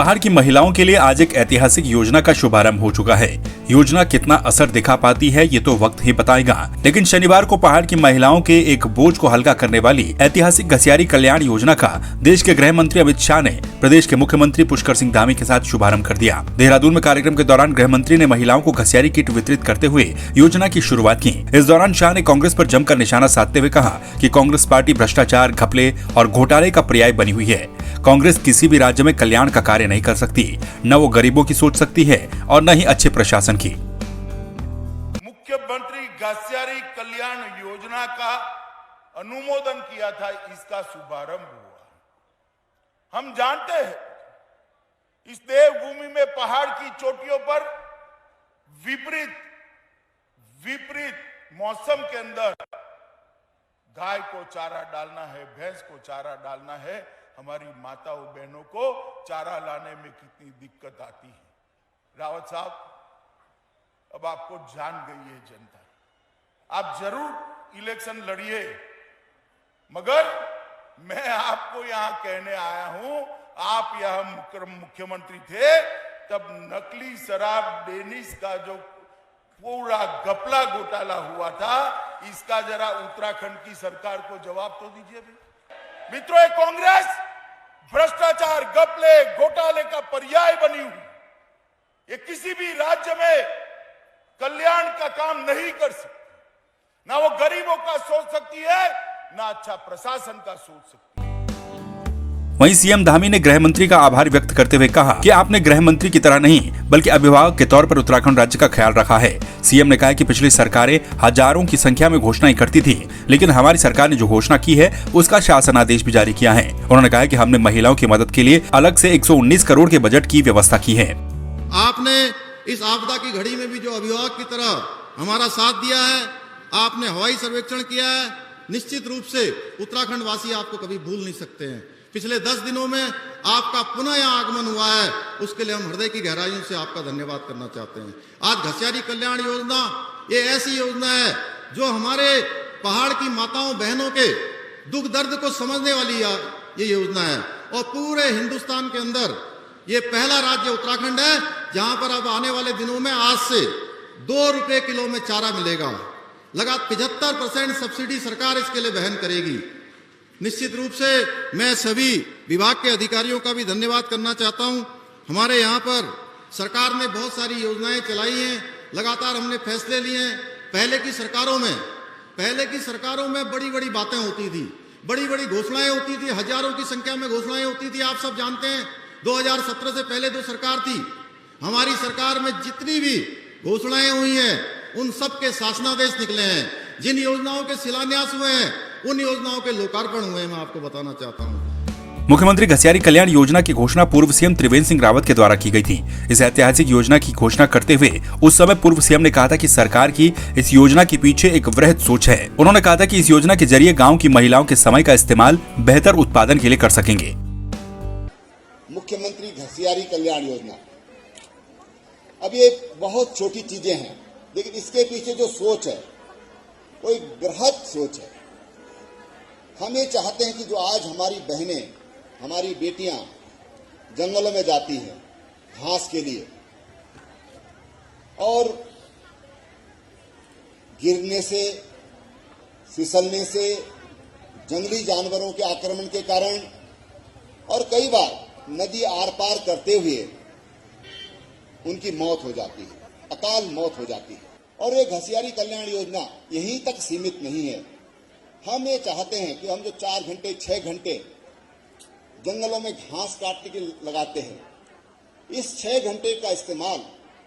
पहाड़ की महिलाओं के लिए आज एक ऐतिहासिक योजना का शुभारंभ हो चुका है। योजना कितना असर दिखा पाती है ये तो वक्त ही बताएगा, लेकिन शनिवार को पहाड़ की महिलाओं के एक बोझ को हल्का करने वाली ऐतिहासिक घसियारी कल्याण योजना का देश के गृह मंत्री अमित शाह ने प्रदेश के मुख्यमंत्री पुष्कर सिंह धामी के साथ शुभारंभ कर दिया। देहरादून में कार्यक्रम के दौरान गृह मंत्री ने महिलाओं को घसियारी किट वितरित करते हुए योजना की शुरुआत की। इस दौरान शाह ने कांग्रेस पर जमकर निशाना साधते हुए कहा कि कांग्रेस पार्टी भ्रष्टाचार, घपले और घोटाले का पर्याय बनी हुई है। कांग्रेस किसी भी राज्य में कल्याण का कार्य नहीं कर सकती, न वो गरीबों की सोच सकती है और न ही अच्छे प्रशासन की। मुख्यमंत्री घसियारी कल्याण योजना का अनुमोदन किया था, इसका शुभारंभ हुआ। हम जानते हैं इस देवभूमि में पहाड़ की चोटियों पर विपरीत मौसम के अंदर गाय को चारा डालना है, भैंस को चारा डालना है, हमारी माताओं बहनों को चारा लाने में कितनी दिक्कत आती है। रावत साहब, अब आपको जान गई है जनता, आप जरूर इलेक्शन लड़िए, मगर मैं आपको यहां कहने आया हूं, आप यहां मुख्यमंत्री थे तब नकली शराब डेनिस का जो पूरा घपला घोटाला हुआ था, इसका जरा उत्तराखंड की सरकार को जवाब तो दीजिए मित्रों। ये कांग्रेस भ्रष्टाचार, घपले, घोटाले का पर्याय बनी हुई, ये किसी भी राज्य में कल्याण का काम नहीं कर सकती, ना वो गरीबों का सोच सकती है, ना अच्छा प्रशासन का सोच सकती है। वहीं सीएम धामी ने गृह मंत्री का आभार व्यक्त करते हुए कहा कि आपने गृह मंत्री की तरह नहीं बल्कि अभिभावक के तौर पर उत्तराखंड राज्य का ख्याल रखा है। सीएम ने कहा कि पिछली सरकारें हजारों की संख्या में घोषणाएं करती थी, लेकिन हमारी सरकार ने जो घोषणा की है उसका शासन आदेश भी जारी किया है। उन्होंने कहा कि हमने महिलाओं की मदद के लिए अलग से 119 करोड़ के बजट की व्यवस्था की है। आपने इस आपदा की घड़ी में भी जो अभिभावक की तरह हमारा साथ दिया है, आपने हवाई सर्वेक्षण किया है, निश्चित रूप से उत्तराखंड वासी आपको कभी भूल नहीं सकते हैं। पिछले 10 दिनों में आपका पुनः यहाँ आगमन हुआ है, उसके लिए हम हृदय की गहराइयों से आपका धन्यवाद करना चाहते हैं। आज घसियारी कल्याण योजना ये ऐसी योजना है जो हमारे पहाड़ की माताओं बहनों के दुख दर्द को समझने वाली ये योजना है, और पूरे हिंदुस्तान के अंदर ये पहला राज्य उत्तराखंड है जहां पर अब आने वाले दिनों में आज से 2 रुपए किलो में चारा मिलेगा। लगातार 75% सब्सिडी सरकार इसके लिए वहन करेगी। निश्चित रूप से मैं सभी विभाग के अधिकारियों का भी धन्यवाद करना चाहता हूं। हमारे यहाँ पर सरकार ने बहुत सारी योजनाएं चलाई हैं, लगातार हमने फैसले लिए हैं। पहले की सरकारों में बड़ी बड़ी बातें होती थी, बड़ी बड़ी घोषणाएं होती थी, हजारों की संख्या में घोषणाएं होती थी। आप सब जानते हैं 2017 से पहले जो सरकार थी, हमारी सरकार में जितनी भी घोषणाएं हुई हैं उन सब के शासनादेश निकले हैं। जिन योजनाओं के शिलान्यास हुए हैं उन योजनाओं के लोकार्पण हुए, मैं आपको बताना चाहता हूं। मुख्यमंत्री घसियारी कल्याण योजना की घोषणा पूर्व सीएम त्रिवेंद्र सिंह रावत के द्वारा की गई थी। इस ऐतिहासिक योजना की घोषणा करते हुए उस समय पूर्व सीएम ने कहा था कि सरकार की इस योजना के पीछे एक वृहद सोच है। उन्होंने कहा था कि इस योजना के जरिए गाँव की महिलाओं के समय का इस्तेमाल बेहतर उत्पादन के लिए कर सकेंगे। मुख्यमंत्री घसियारी कल्याण योजना, अब ये बहुत छोटी चीजें हैं, लेकिन इसके पीछे जो सोच है वो एक बृहद सोच है। हम ये चाहते हैं कि जो आज हमारी बहनें, हमारी बेटियां जंगलों में जाती हैं घास के लिए, और गिरने से, फिसलने से, जंगली जानवरों के आक्रमण के कारण, और कई बार नदी आर पार करते हुए उनकी मौत हो जाती है, अकाल मौत हो जाती है। और ये घसियारी कल्याण योजना यहीं तक सीमित नहीं है। हम ये चाहते हैं कि हम जो 4 घंटे 6 घंटे जंगलों में घास काटने के लगाते हैं, इस 6 घंटे का इस्तेमाल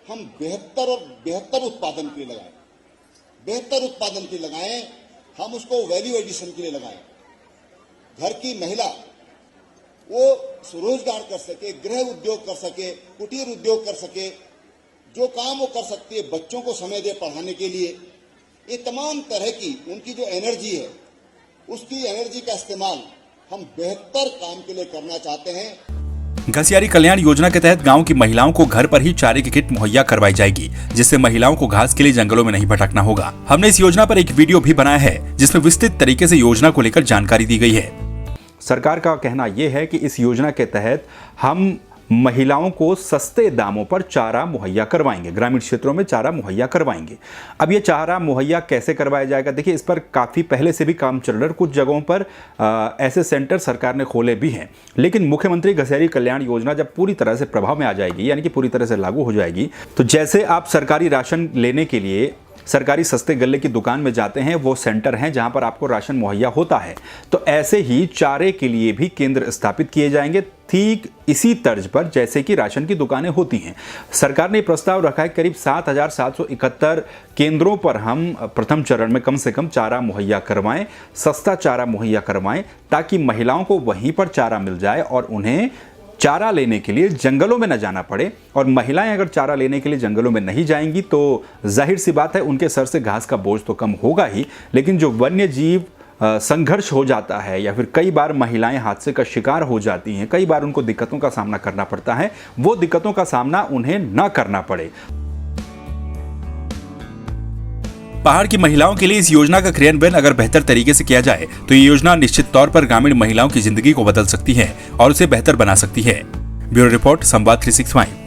हम बेहतर उत्पादन के लिए लगाएं, बेहतर उत्पादन के लिए लगाएं, हम उसको वैल्यू एडिशन के लिए लगाएं। घर की महिला वो स्वरोजगार कर सके, गृह उद्योग कर सके, कुटीर उद्योग कर सके, जो काम वो कर सकती है, बच्चों को समय दे पढ़ाने के लिए। ये तमाम तरह की उनकी जो एनर्जी है, उसकी एनर्जी का इस्तेमाल हम बेहतर काम के लिए करना चाहते हैं। घसियारी कल्याण योजना के तहत गांव की महिलाओं को घर पर ही चारे की किट मुहैया करवाई जाएगी, जिससे महिलाओं को घास के लिए जंगलों में नहीं भटकना होगा। हमने इस योजना पर एक वीडियो भी बनाया है जिसमें विस्तृत तरीके से योजना को लेकर जानकारी दी गई है। सरकार का कहना यह है कि इस योजना के तहत हम महिलाओं को सस्ते दामों पर चारा मुहैया करवाएंगे, ग्रामीण क्षेत्रों में चारा मुहैया करवाएंगे। अब ये चारा मुहैया कैसे करवाया जाएगा? देखिए, इस पर काफ़ी पहले से भी काम चल रहा है। कुछ जगहों पर ऐसे सेंटर सरकार ने खोले भी हैं, लेकिन मुख्यमंत्री गृहस्थ कल्याण योजना जब पूरी तरह से प्रभाव में आ जाएगी, यानी कि पूरी तरह से लागू हो जाएगी, तो जैसे आप सरकारी राशन लेने के लिए सरकारी सस्ते गल्ले की दुकान में जाते हैं, वो सेंटर हैं जहां पर आपको राशन मुहैया होता है, तो ऐसे ही चारे के लिए भी केंद्र स्थापित किए जाएंगे, ठीक इसी तर्ज पर जैसे कि राशन की दुकानें होती हैं। सरकार ने प्रस्ताव रखा है करीब 7,771 केंद्रों पर हम प्रथम चरण में कम से कम चारा मुहैया करवाएं, सस्ता चारा मुहैया करवाएं, ताकि महिलाओं को वहीं पर चारा मिल जाए और उन्हें चारा लेने के लिए जंगलों में न जाना पड़े। और महिलाएं अगर चारा लेने के लिए जंगलों में नहीं जाएंगी तो जाहिर सी बात है उनके सर से घास का बोझ तो कम होगा ही, लेकिन जो वन्य जीव संघर्ष हो जाता है या फिर कई बार महिलाएं हादसे का शिकार हो जाती हैं, कई बार उनको दिक्कतों का सामना करना पड़ता है, वो दिक्कतों का सामना उन्हें न करना पड़े। पहाड़ की महिलाओं के लिए इस योजना का क्रियान्वयन अगर बेहतर तरीके से किया जाए तो ये योजना निश्चित तौर पर ग्रामीण महिलाओं की जिंदगी को बदल सकती है और उसे बेहतर बना सकती है। ब्यूरो रिपोर्ट, संवाद 365।